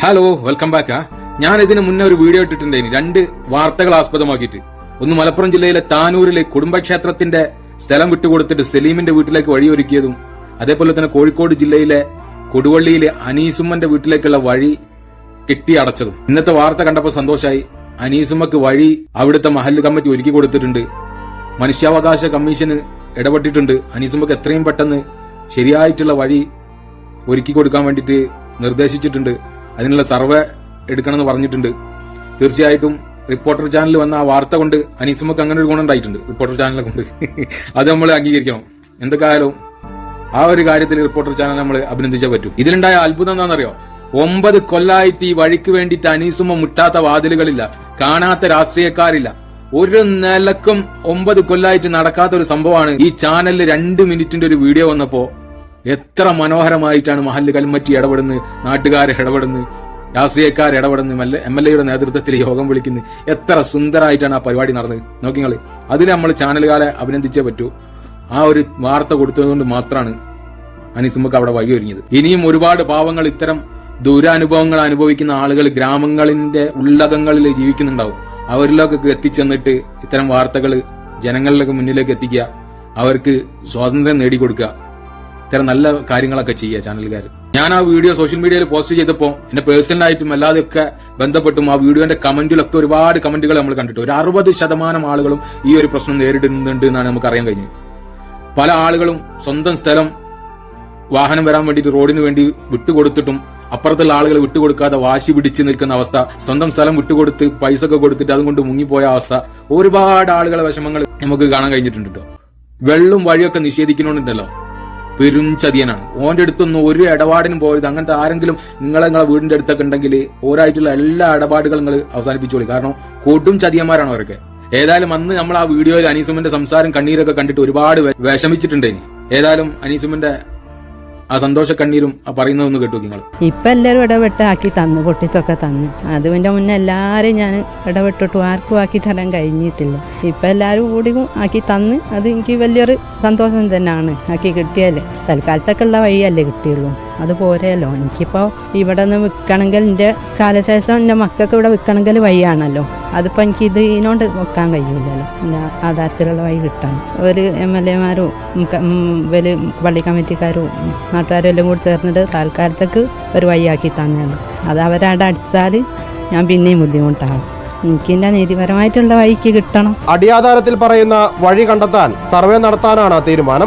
Hello, welcome back. ഞാൻ ഇതിന് മുന്നേ ഒരു വീഡിയോ ഇട്ടിട്ടുണ്ടായിന്, 2 വാർത്തകൾ ആസ്പദമാക്കിയിട്ട്. ഒന്ന് മലപ്പുറം ജില്ലയിലെ താനൂരിലെ കുടുംബക്ഷേത്രത്തിന്റെ സ്ഥലം വിട്ടുകൊടുത്തിട്ട് സലീമിന്റെ വീട്ടിലേക്ക് വഴിയൊരുക്കിയതും, അതേപോലെ തന്നെ കോഴിക്കോട് ജില്ലയിലെ കൊടുവള്ളിയിലെ അനീസുമ്മന്റെ വീട്ടിലേക്കുള്ള വഴി കെട്ടിയടച്ചതും. ഇന്നത്തെ വാർത്ത കണ്ടപ്പോൾ സന്തോഷമായി. അനീസുമ്മക്ക് വഴി അവിടുത്തെ മഹല്ല് കമ്മിറ്റി ഒരുക്കി കൊടുത്തിട്ടുണ്ട്. മനുഷ്യാവകാശ കമ്മീഷന് ഇടപെട്ടിട്ടുണ്ട്. അനീസുമ്മക്ക് എത്രയും പെട്ടെന്ന് ശരിയായിട്ടുള്ള വഴി ഒരുക്കി കൊടുക്കാൻ വേണ്ടിയിട്ട് നിർദ്ദേശിച്ചിട്ടുണ്ട്. അതിനുള്ള സർവേ എടുക്കണമെന്ന് പറഞ്ഞിട്ടുണ്ട്. തീർച്ചയായിട്ടും റിപ്പോർട്ടർ ചാനൽ വന്ന ആ വാർത്ത കൊണ്ട് അനീസുമ്മക്ക് അങ്ങനെ ഒരു ഗുണം ഉണ്ടായിട്ടുണ്ട്. റിപ്പോർട്ടർ ചാനലിനെ കൊണ്ട് അത് നമ്മൾ അംഗീകരിക്കണം. എന്തൊക്കെയായാലും ആ ഒരു കാര്യത്തിൽ റിപ്പോർട്ടർ ചാനൽ നമ്മൾ അഭിനന്ദിച്ചേ പറ്റൂ. ഇതിലുണ്ടായ അത്ഭുതം എന്താണെന്നറിയോ? 9 കൊല്ലായിട്ട് ഈ വഴിക്ക് വേണ്ടിയിട്ട് അനീസുമ്മ മുട്ടാത്ത വാതിലുകളില്ല, കാണാത്ത രാഷ്ട്രീയക്കാരില്ല. ഒരു നിലക്കും 9 കൊല്ലായിട്ട് നടക്കാത്ത ഒരു സംഭവമാണ്. ഈ ചാനലിൽ 2 മിനിറ്റിന്റെ ഒരു വീഡിയോ വന്നപ്പോ എത്ര മനോഹരമായിട്ടാണ് മഹല്ല് കമ്മിറ്റി ഇടപെടുന്നത്, നാട്ടുകാരെ ഇടപെടുന്നത്, രാഷ്ട്രീയക്കാർ ഇടപെടുന്നത്, MLA നേതൃത്വത്തിൽ യോഗം വിളിക്കുന്നത്. എത്ര സുന്ദരമായിട്ടാണ് ആ പരിപാടി നടന്നത്. നോക്കിങ്ങള്, അതിൽ നമ്മൾ ചാനലുകാരെ അഭിനന്ദിച്ചേ പറ്റൂ. ആ ഒരു വാർത്ത കൊടുത്തതുകൊണ്ട് മാത്രമാണ് അനീസുമ്മക്ക് അവിടെ വഴിയൊരുങ്ങിയത്. ഇനിയും ഒരുപാട് പാവങ്ങൾ ഇത്തരം ദുരനുഭവങ്ങൾ അനുഭവിക്കുന്ന ആളുകൾ ഗ്രാമങ്ങളിന്റെ ഉള്ളകങ്ങളിൽ ജീവിക്കുന്നുണ്ടാവും. അവരിലേക്കൊക്കെ എത്തിച്ചെന്നിട്ട് ഇത്തരം വാർത്തകൾ ജനങ്ങളിലേക്ക് മുന്നിലേക്ക് എത്തിക്കുക, അവർക്ക് സ്വാതന്ത്ര്യം നേടിക്കൊടുക്കുക, ഇത്തരം നല്ല കാര്യങ്ങളൊക്കെ ചെയ്യുക ചാനലുകാർ. ഞാൻ ആ വീഡിയോ സോഷ്യൽ മീഡിയയിൽ പോസ്റ്റ് ചെയ്തപ്പോൾ എന്നെ പേഴ്സണലായിട്ടും അല്ലാതെയൊക്കെ ബന്ധപ്പെട്ടും ആ വീഡിയോന്റെ കമന്റിലൊക്കെ ഒരുപാട് കമന്റുകൾ നമ്മൾ കണ്ടിട്ട് ഒരു 60% ആളുകളും ഈ ഒരു പ്രശ്നം നേരിടുന്നുണ്ട് എന്നാണ് നമുക്ക് അറിയാൻ കഴിഞ്ഞത്. പല ആളുകളും സ്വന്തം സ്ഥലം വാഹനം വരാൻ വേണ്ടിയിട്ട് റോഡിന് വേണ്ടി വിട്ടുകൊടുത്തിട്ടും അപ്പുറത്തുള്ള ആളുകൾ വിട്ടുകൊടുക്കാതെ വാശി പിടിച്ചു നിൽക്കുന്ന അവസ്ഥ, സ്വന്തം സ്ഥലം വിട്ടുകൊടുത്ത് പൈസ ഒക്കെ കൊടുത്തിട്ട് അതുകൊണ്ട് മുങ്ങിപ്പോയ അവസ്ഥ, ഒരുപാട് ആളുകളെ വിഷമങ്ങൾ നമുക്ക് കാണാൻ കഴിഞ്ഞിട്ടുണ്ട്. വെള്ളം വഴിയൊക്കെ നിഷേധിക്കണോണ്ടല്ലോ, പെരും ചതിയനാണ്. ഓന്റെ അടുത്തൊന്നും ഒരു ഇടപാടിനും പോയത്. അങ്ങനത്തെ ആരെങ്കിലും നിങ്ങളെ വീടിന്റെ അടുത്തൊക്കെ ഉണ്ടെങ്കിൽ ഓരായിട്ടുള്ള എല്ലാ ഇടപാടുകളും നിങ്ങൾ അവസാനിപ്പിച്ചോളി. കാരണം കൊടും ചതിയന്മാരാണ് അവരൊക്കെ. ഏതായാലും അന്ന് നമ്മൾ ആ വീഡിയോയിൽ അനീസുമ്മന്റെ സംസാരം കണ്ണീരൊക്കെ കണ്ടിട്ട് ഒരുപാട് വിഷമിച്ചിട്ടുണ്ടേനി. ഏതായാലും അനീസുമ്മന്റെ ആ സന്തോഷ കണ്ണീരും ആ പറയുന്നതൊന്ന് കേട്ടു നിങ്ങൾ. ഇപ്പൊ എല്ലാരും ഇടപെട്ട് ആക്കി തന്നു, പൊട്ടിത്തൊക്കെ തന്നു. അതിന്റെ മുന്നേ എല്ലാരും ഞാൻ ഇടപെട്ടിട്ടു ആർക്കും ആക്കി തരാൻ കഴിഞ്ഞിട്ടില്ല. ഇപ്പൊ എല്ലാരും കൂടി ആക്കി തന്ന്, അത് എനിക്ക് വലിയൊരു സന്തോഷം തന്നെയാണ്. ആക്കി കിട്ടിയാലേ തൽക്കാലത്തൊക്കെ ഉള്ള വഴിയല്ലേ കിട്ടിയുള്ളൂ, അത് പോരെയല്ലോ. എനിക്കിപ്പോ ഇവിടെ നിന്ന് വിൽക്കണമെങ്കിൽ എന്റെ കാലശേഷം എന്റെ മക്കൾക്ക് ഇവിടെ വിൽക്കണമെങ്കിൽ വഴിയാണല്ലോ. അതിപ്പോ എനിക്ക് ഇതിനോണ്ട് വെക്കാൻ കഴിയില്ലല്ലോ. എന്റെ ആധാരത്തിലുള്ള വഴി കിട്ടാൻ ഒരു MLA മാരും വലിയ പള്ളി കമ്മിറ്റിക്കാരും നാട്ടുകാരും എല്ലാം കൂടി ചേർന്നിട്ട് താൽക്കാലത്തേക്ക് ഒരു വഴിയാക്കി തന്നല്ലോ. അത് അവരവിടെ അടിച്ചാൽ ഞാൻ പിന്നെയും ബുദ്ധിമുട്ടാകും. എനിക്കെന്റെ നീതിപരമായിട്ടുള്ള വഴിക്ക് കിട്ടണം. അടിയാധാരത്തിൽ പറയുന്ന വഴി കണ്ടെത്താൻ സർവേ നടത്താനാണ് തീരുമാനം.